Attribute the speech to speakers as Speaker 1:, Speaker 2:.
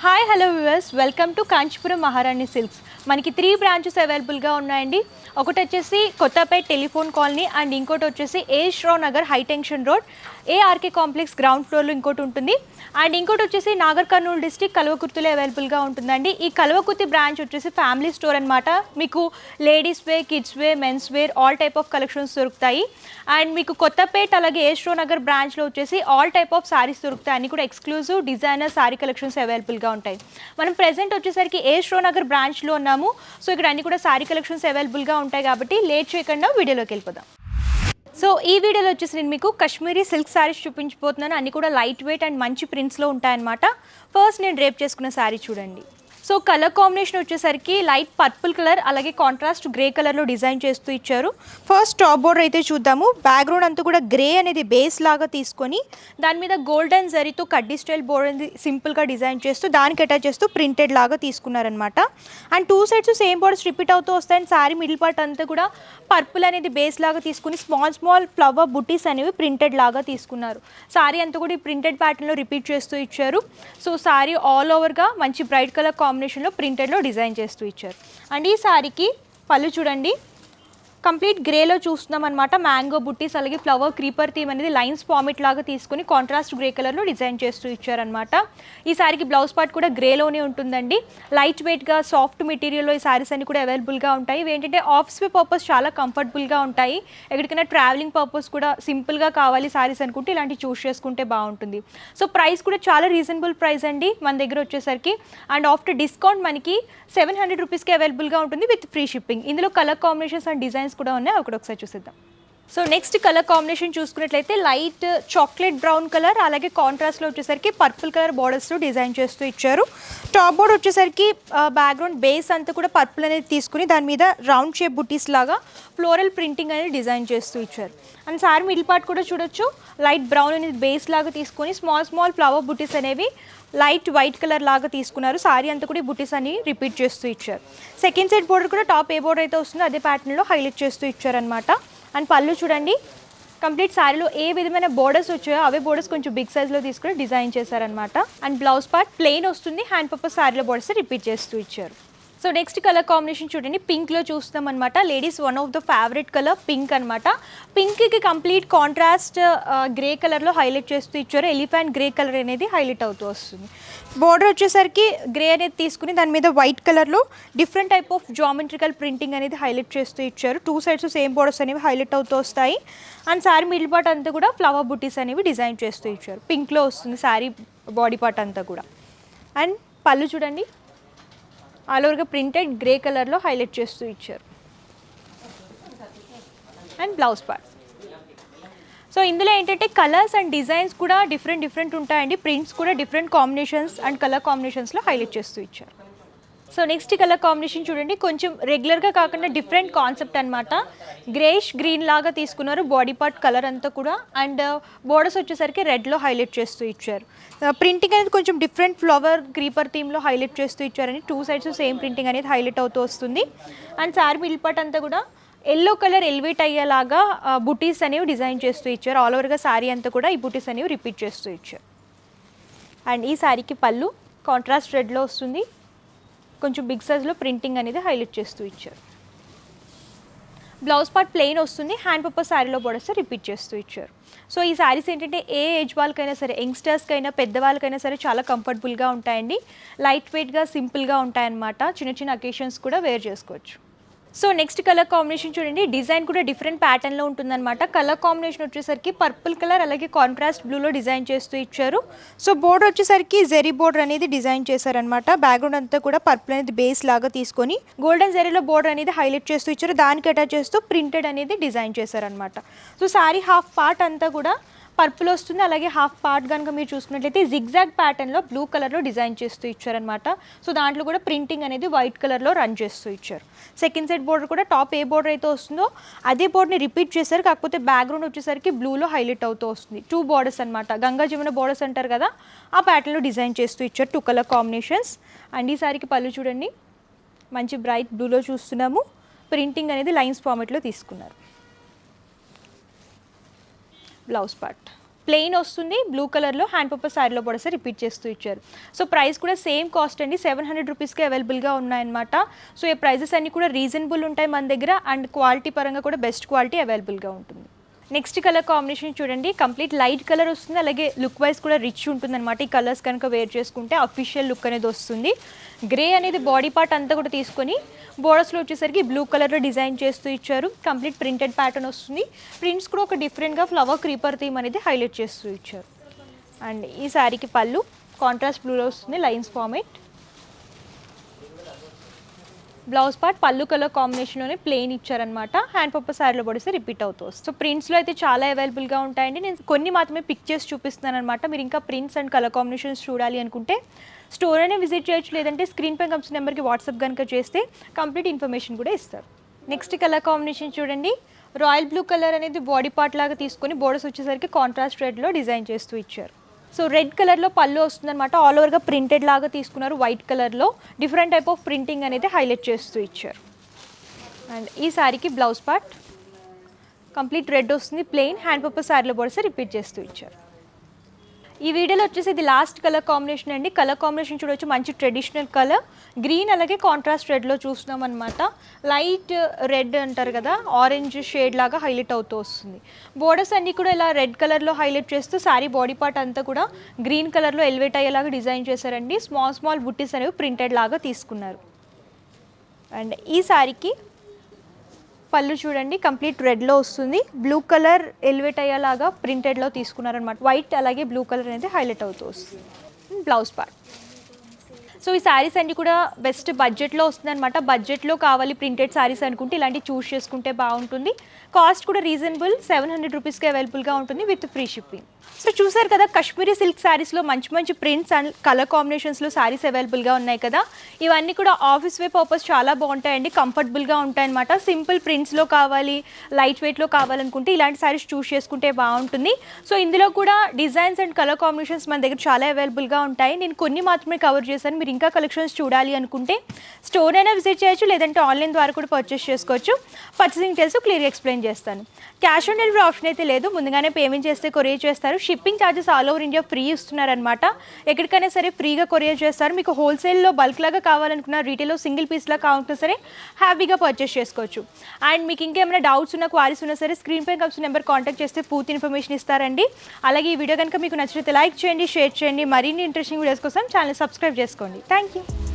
Speaker 1: Hi hello viewers, welcome to Kanchipuram మహారాణి silks. మనకి 3 branches అవైలబుల్గా ఉన్నాయండి. ఒకటి వచ్చేసి కొత్తపేట్ టెలిఫోన్ కాలనీ అండ్ ఇంకోటి వచ్చేసి Rao Nagar high tension road ARK complex ground ఫ్లోర్లో ఇంకోటి ఉంటుంది. అండ్ ఇంకోటి వచ్చేసి నాగర్ కర్నూలు డిస్టిక్ కల్వకుర్తిలో అవైలబుల్గా ఉంటుందండి. ఈ కల్వకుర్తి బ్రాంచ్ వచ్చేసి ఫ్యామిలీ స్టోర్ అనమాట. మీకు ladies wear, kids wear, men's wear all type of collections దొరుకుతాయి. అండ్ మీకు కొత్తపేట్ అలాగే రావ్ నగర్ బ్రాంచ్లో వచ్చేసి ఆల్ టైప్ ఆఫ్ సారీస్ దొరుకుతాయి. అన్ని కూడా ఎక్స్క్లూజివ్ డిజైనర్ సారీ కలెక్షన్స్ అవైలబుల్గా ఉంటాయి. మనం ప్రెజెంట్ వచ్చేసరికి రావ్ నగర్ బ్రాంచ్లో ఉన్నాము. సో ఇక్కడ అన్ని కూడా సారీ కలెక్షన్స్ అవైలబుల్గా ఉంటాయి కాబట్టి లేట్ చేయకుండా వీడియోలోకి వెళ్ళిపోదాం. సో ఈ వీడియోలో వచ్చేసి నేను మీకు కాశ్మీరీ సిల్క్ సారీస్ చూపించబోతున్నాను. అన్ని కూడా లైట్ వెయిట్ అండ్ మంచి ప్రింట్స్లో ఉంటాయన్నమాట. ఫస్ట్ నేను డ్రేప్ చేసుకున్న సారీ చూడండి. సో కలర్ కాంబినేషన్ వచ్చేసరికి లైట్ పర్పుల్ కలర్ అలాగే కాంట్రాస్ట్ గ్రే కలర్లో డిజైన్ చేస్తూ ఇచ్చారు. ఫస్ట్ టాప్ బోర్డర్ అయితే చూద్దాము. బ్యాక్గ్రౌండ్ అంతా కూడా గ్రే అనేది బేస్ లాగా తీసుకొని దాని మీద గోల్డెన్ జరీతో కడ్డీ స్టైల్ బోర్డర్ అనేది సింపుల్గా డిజైన్ చేస్తూ దానికి అటాచ్ చేస్తూ ప్రింటెడ్ లాగా తీసుకున్నారనమాట. And 2 sides same borders repeat అవుతూ వస్తాయి. అండ్ సారీ మిడిల్ పార్ట్ అంతా కూడా పర్పుల్ అనేది బేస్ లాగా తీసుకుని స్మాల్ ఫ్లవర్ బుటీస్ అనేవి ప్రింటెడ్ లాగా తీసుకున్నారు. సారీ అంతా కూడా ఈ ప్రింటెడ్ ప్యాటర్న్లో రిపీట్ చేస్తూ ఇచ్చారు. సో సారీ ఆల్ ఓవర్గా మంచి బ్రైట్ కలర్ కాంబినేషన్లో ప్రింటెడ్లో డిజైన్ చేస్తూ ఇచ్చారు. అండ్ ఈ సారీకి పళ్ళు చూడండి, కంప్లీట్ గ్రేలో చూస్తున్నాం అనమాట. మ్యాంగో బుట్టీస్ అలాగే ఫ్లవర్ క్రీపర్ థీమ్ అనేది లైన్స్ ఫార్మెట్ లాగా తీసుకుని కాంట్రాస్ట్ గ్రే కలర్లో డిజైన్ చేస్తూ ఇచ్చారనమాట. ఈ సారీకి బ్లౌజ్ పార్ట్ కూడా గ్రేలోనే ఉంటుందండి. లైట్ వెయిట్గా సాఫ్ట్ మెటీరియల్లో ఈ సారీస్ అన్ని కూడా అవైలబుల్గా ఉంటాయి. ఇవి ఏంటంటే ఆఫీస్ వే పర్పస్ చాలా కంఫర్టబుల్గా ఉంటాయి. ఎక్కడికైనా ట్రావెలింగ్ పర్పస్ కూడా సింపుల్గా కావాలి సారీస్ అనుకుంటే ఇలాంటివి చూస్ చేసుకుంటే బాగుంటుంది. సో ప్రైస్ కూడా చాలా రీజనబుల్ ప్రైస్ అండి మన దగ్గర వచ్చేసరికి. అండ్ ఆఫ్టర్ డిస్కౌంట్ మనకి 700 రూపీస్కి అవైలబుల్గా ఉంటుంది విత్ ఫ్రీ షిప్పింగ్. ఇందులో కలర్ కాంబినేషన్స్ అండ్ డిజైన్స్ కూడా ఉన్నాయి, ఒకసారి చూసేద్దాం. సో నెక్స్ట్ కలర్ కాంబినేషన్ చూసుకున్నట్లయితే లైట్ చాక్లెట్ బ్రౌన్ కలర్ అలాగే కాంట్రాస్ట్లో వచ్చేసరికి పర్పుల్ కలర్ బార్డర్స్లో డిజైన్ చేస్తూ ఇచ్చారు. టాప్ బోర్డర్ వచ్చేసరికి బ్యాక్గ్రౌండ్ బేస్ అంతా కూడా పర్పుల్ అనేది తీసుకుని దాని మీద రౌండ్ షేప్ బుటీస్ లాగా ఫ్లోరల్ ప్రింటింగ్ అనేది డిజైన్ చేస్తూ ఇచ్చారు. అండ్ సారీ మిడిల్ పార్ట్ కూడా చూడొచ్చు, లైట్ బ్రౌన్ అనేది బేస్ లాగా తీసుకొని స్మాల్ ఫ్లవర్ బుటీస్ అనేవి లైట్ వైట్ కలర్ లాగా తీసుకున్నారు. సారీ అంతా కూడా ఈ బుటీస్ అని రిపీట్ చేస్తూ ఇచ్చారు. సెకండ్ సైడ్ బోర్డర్ కూడా టాప్ ఏ బోర్డర్ అయితే వస్తుందో అదే ప్యాటర్న్లో హైలైట్ చేస్తూ ఇచ్చారనమాట. అండ్ పళ్ళు చూడండి, కంప్లీట్ సారీలో ఏ విధమైన బోర్డర్స్ వచ్చాయో అవే బోర్డర్స్ కొంచెం బిగ్ సైజ్లో తీసుకుని డిజైన్ చేశారనమాట. అండ్ బ్లౌజ్ పార్ట్ ప్లెయిన్ వస్తుంది, హ్యాండ్ పర్పస్ సారీలో బోర్డర్స్ రిపీట్ చేస్తూ ఇచ్చారు. సో నెక్స్ట్ కలర్ కాంబినేషన్ చూడండి, పింక్లో చూస్తాం అనమాట. Ladies one of the favourite colour pink అనమాట. పింక్కి కంప్లీట్ కాంట్రాస్ట్ గ్రే కలర్లో హైలైట్ చేస్తూ ఇచ్చారు. ఎలిఫెంట్ గ్రే కలర్ అనేది హైలైట్ అవుతూ వస్తుంది. బోర్డర్ వచ్చేసరికి గ్రే అనేది తీసుకుని దాని మీద వైట్ కలర్లో different type of geometrical printing అనేది హైలైట్ చేస్తూ ఇచ్చారు. 2 సైడ్స్ సేమ్ బోర్డర్స్ అనేవి హైలైట్ అవుతూ వస్తాయి. అండ్ శారీ మిడిల్ పార్ట్ అంతా కూడా ఫ్లవర్ బుటీస్ అనేవి డిజైన్ చేస్తూ ఇచ్చారు. పింక్లో వస్తుంది శారీ బాడీ పార్ట్ అంతా కూడా. అండ్ పళ్ళు చూడండి, ఆల్ ఓవర్గా ప్రింటెడ్ గ్రే కలర్లో హైలైట్ చేస్తూ ఇచ్చారు. And blouse part. సో ఇందులో ఏంటంటే కలర్స్ అండ్ డిజైన్స్ కూడా డిఫరెంట్ ఉంటాయండి. ప్రింట్స్ కూడా డిఫరెంట్ కాంబినేషన్స్ అండ్ కలర్ కాంబినేషన్స్లో హైలైట్ చేస్తూ ఇచ్చారు. సో నెక్స్ట్ కలర్ కాంబినేషన్ చూడండి, కొంచెం రెగ్యులర్గా కాకుండా డిఫరెంట్ కాన్సెప్ట్ అనమాట. గ్రేష్ గ్రీన్ లాగా తీసుకున్నారు బాడీ పార్ట్ కలర్ అంతా కూడా. అండ్ బోర్డర్స్ వచ్చేసరికి రెడ్లో హైలైట్ చేస్తూ ఇచ్చారు. ప్రింటింగ్ అనేది కొంచెం డిఫరెంట్ ఫ్లవర్ క్రీపర్ థీమ్లో హైలైట్ చేస్తూ ఇచ్చారని 2 సైడ్స్ సేమ్ ప్రింటింగ్ అనేది హైలైట్ అవుతూ వస్తుంది. అండ్ సారీ మిడిల్ పార్ట్ అంతా కూడా ఎల్లో కలర్ ఎలివేట్ అయ్యేలాగా బుటీస్ అనేవి డిజైన్ చేస్తూ ఇచ్చారు. ఆల్ ఓవర్గా సారీ అంతా కూడా ఈ బుటీస్ అనేవి రిపీట్ చేస్తూ ఇచ్చారు. అండ్ ఈ సారీకి పళ్ళు కాంట్రాస్ట్ రెడ్లో వస్తుంది, కొంచెం బిగ్ సైజ్లో ప్రింటింగ్ అనేది హైలైట్ చేస్తూ ఇచ్చారు. బ్లౌజ్ పార్ట్ ప్లెయిన్ వస్తుంది, హ్యాండ్ పర్పస్ శారీలో బోర్డర్స్ రిపీట్ చేస్తూ ఇచ్చారు. సో ఈ శారీస్ ఏంటంటే ఏ ఏజ్ వాళ్ళకైనా సరే, యంగ్స్టర్స్కైనా పెద్దవాళ్ళకైనా సరే చాలా కంఫర్టబుల్గా ఉంటాయండి. లైట్ వెయిట్గా సింపుల్గా ఉంటాయన్నమాట. చిన్న అకేషన్స్ కూడా వేర్ చేసుకోవచ్చు. సో నెక్స్ట్ కలర్ కాంబినేషన్ చూడండి, డిజైన్ కూడా డిఫరెంట్ ప్యాటర్న్లో ఉంటుందన్నమాట. కలర్ కాంబినేషన్ వచ్చేసరికి పర్పుల్ కలర్ అలాగే కాంట్రాస్ట్ బ్లూలో డిజైన్ చేస్తూ ఇచ్చారు. సో బోర్డర్ వచ్చేసరికి జెరీ బోర్డర్ అనేది డిజైన్ చేశారనమాట. బ్యాక్గ్రౌండ్ అంతా కూడా పర్పుల్ అనేది బేస్ లాగా తీసుకొని గోల్డెన్ జెరీలో బోర్డర్ అనేది హైలైట్ చేస్తూ ఇచ్చారు. దానికి అటాచ్ చేస్తూ ప్రింటెడ్ అనేది డిజైన్ చేశారనమాట. సో సారీ హాఫ్ పార్ట్ అంతా కూడా పర్పుల్ వస్తుంది, అలాగే హాఫ్ పార్ట్ కనుక మీరు చూసుకున్నట్లయితే జిగ్జాగ్ ప్యాటర్న్లో బ్లూ కలర్లో డిజైన్ చేస్తూ ఇచ్చారనమాట. సో దాంట్లో కూడా ప్రింటింగ్ అనేది వైట్ కలర్లో రన్ చేస్తూ ఇచ్చారు. సెకండ్ సైడ్ బోర్డర్ కూడా టాప్ ఏ బోర్డర్ అయితే వస్తుందో అదే బోర్డర్ని రిపీట్ చేశారు, కాకపోతే బ్యాక్గ్రౌండ్ వచ్చేసరికి బ్లూలో హైలైట్ అవుతూ వస్తుంది. 2 బోర్డర్స్ అనమాట, గంగా జమున బోర్డర్స్ అంటారు కదా, ఆ ప్యాటర్న్లో డిజైన్ చేస్తూ ఇచ్చారు. 2 కలర్ కాంబినేషన్స్. అండ్ ఈ సారీకి పళ్ళు చూడండి, మంచి బ్రైట్ బ్లూలో చూస్తున్నాము. ప్రింటింగ్ అనేది లైన్స్ ఫార్మెట్లో తీసుకున్నారు. బ్లౌజ్ పార్ట్ ప్లెయిన్ వస్తుంది బ్లూ కలర్లో, హ్యాండ్ పర్పస్ శారీలో కూడా సార్ రిపీట్ చేస్తూ ఇచ్చారు. సో ప్రైస్ కూడా సేమ్ కాస్ట్ అండి, 700 రూపీస్కి అవైలబుల్గా ఉన్నాయన్నమాట. సో ఈ ప్రైజెస్ అన్నీ కూడా రీజనబుల్ ఉంటాయి మన దగ్గర, అండ్ క్వాలిటీ పరంగా కూడా బెస్ట్ క్వాలిటీ అవైలబుల్గా ఉంటుంది. నెక్స్ట్ కలర్ కాంబినేషన్ చూడండి, కంప్లీట్ లైట్ కలర్ వస్తుంది, అలాగే లుక్ వైజ్ కూడా రిచ్ ఉంటుంది అనమాట. ఈ కలర్స్ కనుక వేర్ చేసుకుంటే అఫీషియల్ లుక్ అనేది వస్తుంది. గ్రే అనేది బాడీ పార్ట్ అంతా కూడా తీసుకొని బోర్డర్స్లో వచ్చేసరికి బ్లూ కలర్లో డిజైన్ చేస్తూ ఇచ్చారు. కంప్లీట్ ప్రింటెడ్ ప్యాటర్న్ వస్తుంది. ప్రింట్స్ కూడా ఒక డిఫరెంట్గా ఫ్లవర్ క్రీపర్ థీమ్ అనేది హైలైట్ చేస్తూ ఇచ్చారు. అండ్ ఈ శారీకి పళ్ళు కాంట్రాస్ట్ బ్లూలో వస్తుంది, లైన్స్ ఫార్మేట్. బ్లౌజ్ పార్ట్ పళ్ళు కలర్ కాంబినేషన్లోనే ప్లెయిన్ ఇచ్చారనమాట. హ్యాండ్ పర్పస్ శారీలో పడిస్తే రిపీట్ అవుతుంది. సో ప్రింట్స్లో అయితే చాలా అవైలబుల్గా ఉంటాయండి. నేను కొన్ని మాత్రమే పిక్ చేసి చూపిస్తున్నాను అనమాట. మీరు ఇంకా ప్రింట్స్ అండ్ కలర్ కాంబినేషన్స్ చూడాలి అనుకుంటే స్టోర్ అయినా విజిట్ చేయొచ్చు, లేదంటే స్క్రీన్ పై కమ్స్ నెంబర్కి వాట్సాప్ కనుక చేస్తే కంప్లీట్ ఇన్ఫర్మేషన్ కూడా ఇస్తారు. నెక్స్ట్ కలర్ కాంబినేషన్ చూడండి, రాయల్ బ్లూ కలర్ అనేది బాడీ పార్ట్ లాగా తీసుకొని బోర్డర్స్ వచ్చేసరికి కాంట్రాస్ట్ రెడ్లో డిజైన్ చేస్తూ ఇచ్చారు. సో రెడ్ కలర్లో పళ్ళు వస్తుందన్నమాట. ఆల్ ఓవర్గా ప్రింటెడ్ లాగా తీసుకున్నారు, వైట్ కలర్లో డిఫరెంట్ టైప్ ఆఫ్ ప్రింటింగ్ అనేది హైలైట్ చేస్తూ ఇచ్చారు. అండ్ ఈ శారీకి బ్లౌజ్ పార్ట్ కంప్లీట్ రెడ్ వస్తుంది, ప్లెయిన్. హ్యాండ్ పర్పస్ శారీలో బోర్డర్స్ రిపీట్ చేస్తూ ఇచ్చారు. ఈ వీడియోలో వచ్చేసి ఇది లాస్ట్ కలర్ కాంబినేషన్ అండి. కలర్ కాంబినేషన్ చూడవచ్చు, మంచి ట్రెడిషనల్ కలర్ గ్రీన్, అలాగే కాంట్రాస్ట్ రెడ్లో చూస్తున్నాం అనమాట. లైట్ రెడ్ అంటారు కదా, ఆరెంజ్ షేడ్ లాగా హైలైట్ అవుతూ వస్తుంది. బోర్డర్స్ అన్నీ కూడా ఇలా రెడ్ కలర్లో హైలైట్ చేస్తూ శారీ బాడీ పార్ట్ అంతా కూడా గ్రీన్ కలర్లో ఎలివేట్ అయ్యేలాగా డిజైన్ చేశారండి. స్మాల్ స్మాల్ బుట్టీస్ అనేవి ప్రింటెడ్ లాగా తీసుకున్నారు. అండ్ ఈ శారీకి పళ్ళు చూడండి, కంప్లీట్ రెడ్లో వస్తుంది. బ్లూ కలర్ ఎలివేట్ అయ్యేలాగా ప్రింటెడ్లో తీసుకున్నారనమాట. వైట్ అలాగే బ్లూ కలర్ అనేది హైలైట్ అవుతూ వస్తుంది. Blouse part. సో ఈ శారీస్ అన్నీ కూడా బెస్ట్ బడ్జెట్లో వస్తుంది అనమాట. బడ్జెట్లో కావాలి ప్రింటెడ్ శారీస్ అనుకుంటే ఇలాంటివి చూస్ చేసుకుంటే బాగుంటుంది. కాస్ట్ కూడా రీజనబుల్, 700 రూపీస్కి అవైలబుల్గా ఉంటుంది విత్ ఫ్రీ షిప్పింగ్. సో చూసారు కదా, కాశ్మీరీ సిల్క్ శారీస్లో మంచి మంచి ప్రింట్స్ అండ్ కలర్ కాంబినేషన్స్లో శారీస్ అవైలబుల్గా ఉన్నాయి కదా. ఇవన్నీ కూడా ఆఫీస్ వే పర్పస్ చాలా బాగుంటాయండి, కంఫర్టబుల్గా ఉంటాయన్నమాట. సింపుల్ ప్రింట్స్లో కావాలి, లైట్ వెయిట్లో కావాలనుకుంటే ఇలాంటి శారీస్ చూస్ చేసుకుంటే బాగుంటుంది. సో ఇందులో కూడా డిజైన్స్ అండ్ కలర్ కాంబినేషన్స్ మన దగ్గర చాలా అవైలబుల్గా ఉంటాయి. నేను కొన్ని మాత్రమే కవర్ చేశాను. మీరు ఇంకా కలెక్షన్స్ చూడాలి అనుకుంటే స్టోర్ అయినా విజిట్ చేయొచ్చు, లేదంటే ఆన్లైన్ ద్వారా కూడా పర్చేస్ చేసుకోవచ్చు. పర్చేసింగ్ డీటెయిల్స్ క్లియర్గా ఎక్స్ప్లెయిన్ చేస్తాను. క్యాష్ ఆన్ డెలివరీ ఆప్షన్ అయితే లేదు, ముందుగానే పేమెంట్ చేస్తే కొరియర్ చేస్తారు. Shipping charges all over India free ఇస్తున్నారనమాట. ఎక్కడికైనా సరే ఫ్రీగా కొరియర్ చేస్తారు. మీకు హోల్సేల్లో బల్క్ లాగా కావాలనుకున్న, రీటైల్లో సింగిల్ పీస్లా కావాలనుకున్నా సరే హ్యాపీగా పర్చేస్ చేసుకోవచ్చు. అండ్ మీకు ఇంకేమైనా డౌట్స్ ఉన్నా, క్వారీస్ ఉన్నా సరే స్క్రీన్ పై కమ్స్ నెంబర్ కాంటాక్ట్ చేస్తే పూర్తి ఇన్ఫర్మేషన్ ఇస్తారండి. అలాగే ఈ వీడియో కనుక మీకు నచ్చితే లైక్ చేయండి, షేర్ చేయండి. మరిన్ని ఇంట్రెస్టింగ్ వీడియోస్ కోసం ఛానల్ సబ్స్క్రైబ్ చేసుకోండి. Thank you.